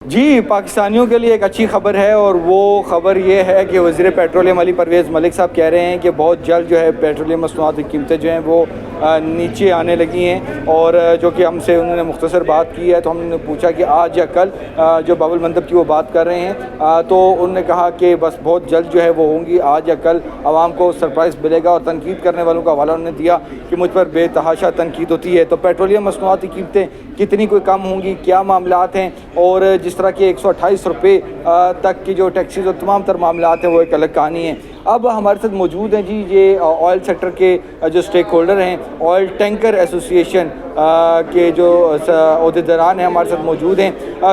جی پاکستانیوں کے لیے ایک اچھی خبر ہے، اور وہ خبر یہ ہے کہ وزیر پیٹرولیم علی پرویز ملک صاحب کہہ رہے ہیں کہ بہت جلد جو ہے پیٹرولیم مصنوعات کی قیمتیں جو ہیں وہ نیچے آنے لگی ہیں، اور جو کہ ہم سے انہوں نے مختصر بات کی ہے تو ہم نے پوچھا کہ آج یا کل جو باب المندب کی وہ بات کر رہے ہیں، تو انہوں نے کہا کہ بس بہت جلد جو ہے وہ ہوں گی، آج یا کل عوام کو سرپرائز ملے گا، اور تنقید کرنے والوں کا حوالہ انہوں نے دیا کہ مجھ پر بے تحاشا تنقید ہوتی ہے۔ تو پیٹرولیم مصنوعات کی قیمتیں کتنی کوئی کم ہوں گی، کیا معاملات ہیں، اور جس طرح کہ 128 روپے تک کی جو ٹیکسیز اور تمام تر معاملات ہیں وہ ایک الگ کہانی ہے۔ اب ہمارے ساتھ موجود ہیں جی یہ آئل سیکٹر کے جو سٹیک ہولڈر ہیں، آئل ٹینکر ایسوسی ایشن کے جو عہدیداران ہیں ہمارے ساتھ موجود ہیں،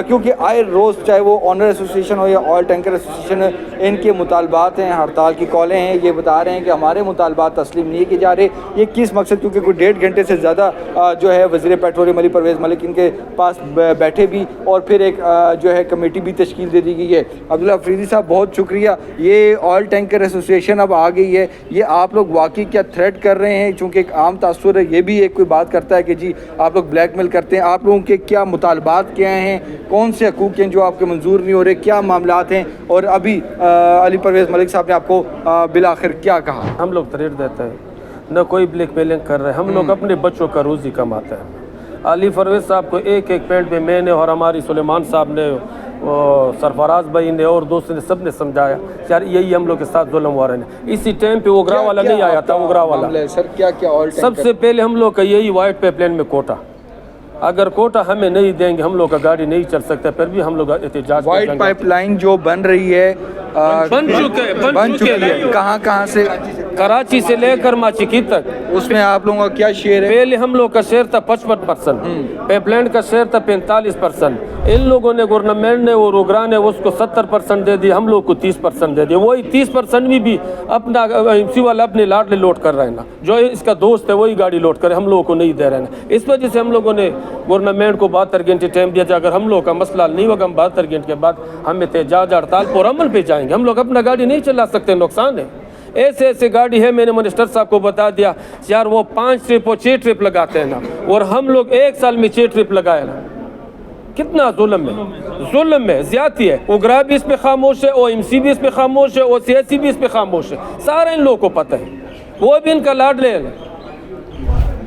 کیونکہ آئے روز چاہے وہ آنر ایسوسی ایشن ہو یا آئل ٹینکر ایسوسی ایشن، ان کے مطالبات ہیں، ہڑتال کی کالیں ہیں، یہ بتا رہے ہیں کہ ہمارے مطالبات تسلیم نہیں کیے جا رہے۔ یہ کس مقصد؟ کیونکہ کوئی 1.5 گھنٹے سے زیادہ جو ہے وزیر پیٹرولیم علی پرویز ملک ان کے پاس بیٹھے بھی، اور پھر ایک جو ہے کمیٹی بھی تشکیل دے دی گئی ہے۔ عبداللہ افریدی صاحب بہت شکریہ۔ یہ آئل ٹینکر ایسوسی ایشن اب آ گئی ہے، یہ آپ لوگ واقعی کیا تھریٹ کر رہے ہیں؟ چونکہ ایک عام تاثر ہے، یہ بھی ایک کوئی بات کرتا ہے کہ جی آپ لوگ بلیک میل کرتے ہیں، آپ لوگوں کے کیا مطالبات کیا ہیں، کون سے حقوق ہیں جو آپ کے منظور نہیں ہو رہے، کیا معاملات ہیں، اور ابھی علی پرویز ملک صاحب نے آپ کو بالآخر کیا کہا؟ ہم لوگ تھریٹ دیتے ہیں، نہ کوئی بلیک میلنگ کر رہے ہیں، ہم لوگ اپنے بچوں کا روزی کماتے ہیں۔ علی پرویز صاحب کو ایک پینٹ میں میں نے اور ہماری سلیمان صاحب نے، سرفراز بھائی نے اور دوستوں نے سب نے سمجھایا یار یہی ہم لوگ کے ساتھ ظلم ہوا رہے ہیں۔ اسی ٹائم پہ اوگرا والا نہیں آیا تھا، اوگرا والا سر کیا آئل ٹینکر؟ سب سے پہلے ہم لوگ کا یہی وائٹ پائپ لائن میں کوٹا، اگر کوٹا ہمیں نہیں دیں گے ہم لوگ کا گاڑی نہیں چل سکتا، پھر بھی ہم لوگ احتجاج وائٹ پائپ لائن جو بن رہی ہے بن چکے ہیں، کہاں سے؟ کراچی سے لے کر ماچکی تک۔ اس میں آپ لوگوں کا کیا شیئر ہے؟ پہلے ہم لوگ کا شیئر تھا 55%، پائپ لائن کا شیئر تھا 45%۔ ان لوگوں نے گورنمنٹ نے اور اوگرا نے اس کو 70% دے دیا، ہم لوگ کو 30% دے دیا۔ وہی 30% میں بھی اپنا ایم سی والا اپنے لاڈلے لوڈ کر رہے ہیں نا، جو اس کا دوست ہے وہی گاڑی لوڈ کرے، ہم لوگوں کو نہیں دے رہے ہیں۔ اس وجہ سے ہم لوگوں نے گورنمنٹ کو 72 گھنٹے ٹائم دیا تھا، اگر ہم لوگ کا مسئلہ نہیں ہوگا ہم 72 گھنٹے کے بعد ہم احتجاج ہڑتال پر عمل پہ جائیں گے۔ ہم لوگ اپنا گاڑی نہیں چلا سکتے، نقصان ہے۔ ایسے گاڑی ہے، میں نے منسٹر صاحب کو بتا دیا یار وہ 5 ٹرپ اور 6 ٹرپ لگاتے ہیں نا، اور ہم لوگ 1 سال میں 6 ٹرپ لگائے نا، کتنا ظلم ہے، ظلم ہے، زیادتی ہے۔ اوگرا بھی اس پہ خاموش ہے، او ایم سی بھی اس پہ خاموش ہے، او سی ایس سی بھی اس پہ خاموش ہے، سارے ان لوگوں کو پتہ ہے، وہ بھی ان کا لاڈلے ہے،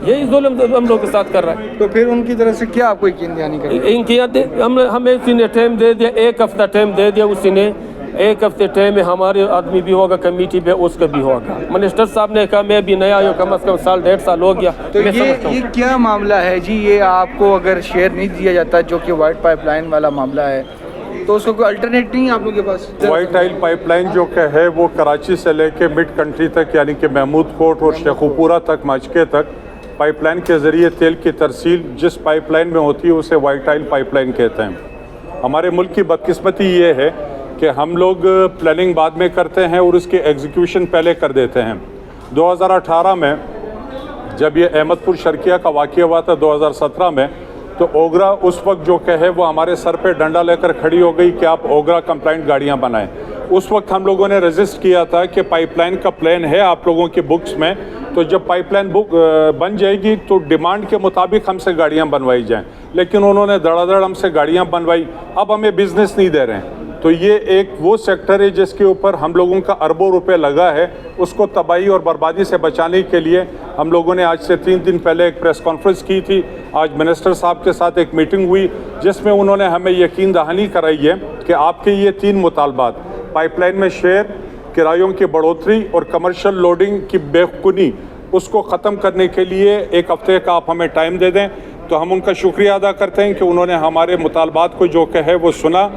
یہی ظلم ہم لوگ کے ساتھ کر رہا ہے۔ تو پھر ان کی طرف سے کیا آپ کو یقین دہانی کریں؟ ان کی ہمیں اسی نے ٹائم دے دیا، 1 ہفتہ ٹائم دے دیا اسی نے، 1 ہفتے ٹائم میں ہمارے آدمی بھی ہوگا کمیٹی پہ، اس کا بھی ہوگا۔ منسٹر صاحب نے کہا میں بھی نیا ہوں، کم از کم سال 1.5 سال ہو گیا۔ تو یہ کیا معاملہ ہے جی؟ یہ آپ کو اگر شیئر نہیں دیا جاتا جو کہ وائٹ پائپ لائن والا معاملہ ہے، تو اس کو کوئی الٹرنیٹ نہیں ہے آپ لوگوں کے پاس؟ وائٹ آئل پائپ لائن جو کہ ہے وہ کراچی سے لے کے مڈ کنٹری تک، یعنی کہ محمود کوٹ اور شیخوپورہ تک، ماچکے تک، پائپ لائن کے ذریعے تیل کی ترسیل جس پائپ لائن میں ہوتی ہے اسے وائٹ آئل پائپ لائن کہتے ہیں۔ ہمارے ملک کی بدقسمتی یہ ہے کہ ہم لوگ پلاننگ بعد میں کرتے ہیں اور اس کی ایگزیکیوشن پہلے کر دیتے ہیں۔ 2018 میں جب یہ احمد پور شرقیہ کا واقعہ ہوا تھا 2017 میں، تو اوگرا اس وقت جو کہ ہے وہ ہمارے سر پہ ڈنڈا لے کر کھڑی ہو گئی کہ آپ اوگرا کمپلائنٹ گاڑیاں بنائیں۔ اس وقت ہم لوگوں نے رجسٹ کیا تھا کہ پائپ لائن کا پلان ہے آپ لوگوں کی بکس میں، تو جب پائپ لائن بن جائے گی تو ڈیمانڈ کے مطابق ہم سے گاڑیاں بنوائی جائیں، لیکن انہوں نے دھڑا دھڑ ہم سے گاڑیاں بنوائی، اب ہمیں بزنس نہیں دے رہے ہیں۔ تو یہ ایک وہ سیکٹر ہے جس کے اوپر ہم لوگوں کا اربوں روپے لگا ہے، اس کو تباہی اور بربادی سے بچانے کے لیے ہم لوگوں نے آج سے 3 دن پہلے ایک پریس کانفرنس کی تھی۔ آج منسٹر صاحب کے ساتھ ایک میٹنگ ہوئی جس میں انہوں نے ہمیں یقین دہانی کرائی ہے کہ آپ کے یہ 3 مطالبات، پائپ لائن میں شیئر، کرایوں کی بڑھوتری اور کمرشل لوڈنگ کی بیخونی، اس کو ختم کرنے کے لیے 1 ہفتے کا آپ ہمیں ٹائم دے دیں۔ تو ہم ان کا شکریہ ادا کرتے ہیں کہ انہوں نے ہمارے مطالبات کو جو کہ ہے وہ سنا،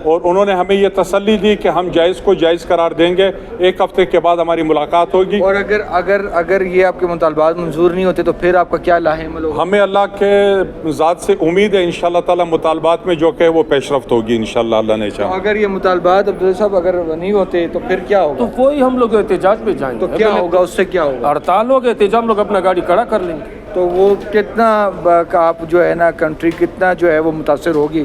اور انہوں نے ہمیں یہ تسلی دی کہ ہم جائز کو جائز قرار دیں گے، 1 ہفتے کے بعد ہماری ملاقات ہوگی۔ اور اگر یہ آپ کے مطالبات منظور نہیں ہوتے تو پھر آپ کا کیا لاہے عمل ہوگا؟ ہمیں اللہ کے ذات سے امید ہے انشاءاللہ تعالی مطالبات میں جو کہ وہ پیش رفت ہوگی انشاءاللہ، اللہ نے چاہا۔ اگر یہ مطالبات عبداللہ صاحب اگر نہیں ہوتے تو پھر کیا ہوگا؟ تو کوئی ہم لوگ احتجاج پہ جائیں گے۔ تو کیا ہوگا؟ اس سے کیا ہوگا؟ ہڑتال ہوگا، احتجاج، ہم لوگ اپنا گاڑی کھڑا کر لیں گے۔ تو وہ کتنا آپ جو ہے نا کنٹری کتنا جو ہے وہ متاثر ہوگی